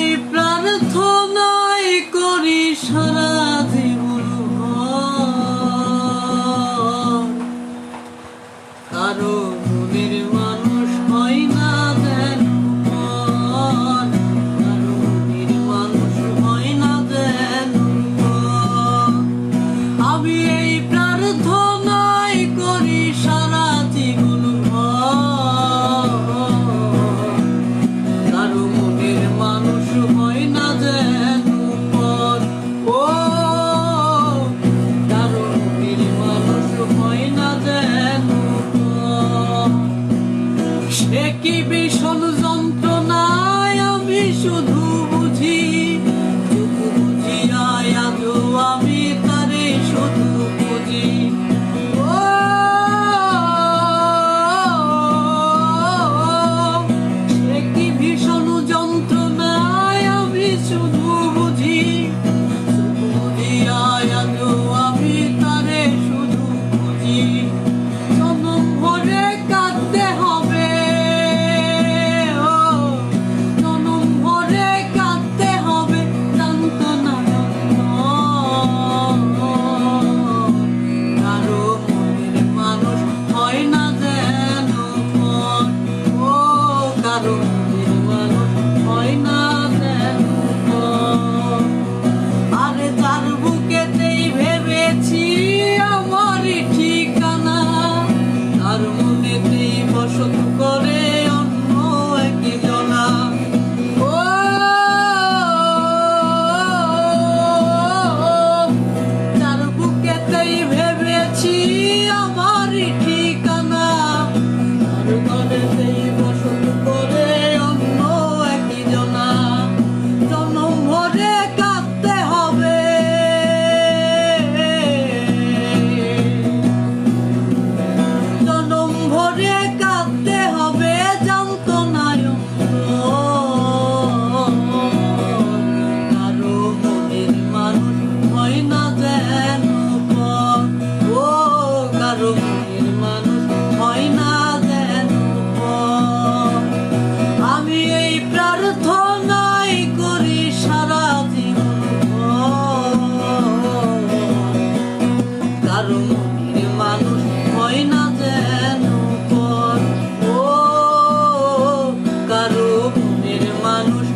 এই প্রার্থনাই করি সারা জীবন কারো মনের মানুষ হয় না যেন মন, কারো মনের মানুষ হয় না যেন মন। আমি এই প্রার্থনাই করি সারা জীবন কারো মনের মানুষ হয় না যেন মন। ও কারো মনের মানুষ হয় না যেন মন। সে কি ভীষণ যন্ত্রণায় আমি শুধু বুঝি, শুধু বুঝিয়া আজও আমি তারে শুধু বুঝি। ও সে কি ভীষণ যন্ত্রণায় আমি শুধু বুঝি, শুধু বুঝিয়া আজও আমি তারে শুধু বুঝি। জনম ভরে কাঁদতে হবে, জনম ভরে কাঁদতে হবে, জানতো না কারো মনের মানুষ হয় না যেন মন। ও কারো মনের মানুষ হয় না যেন মন। আরে যার বুকেতেই ভেবেছি আমার ঠিকানা, তার মনেতেই বসত করে অন্য একজনা। ও যার বুকেতেই ভেবেছি আমার ঠিকানা, তার ঘরেতেই বসত করে অন্য একজনা। জনম ভরে কাঁদতে হবে, জনম ভরে কাঁদতে হবে, জানতো না কারো মনের মানুষ হয় না যেন মন। ও কারো মনের মানুষ হয় না যেন মন। আমি এই প্রার্থনাই করি সারা জীবন কারো মনের মানুষ হয় না যেন মন। ও কারো মনের মানুষ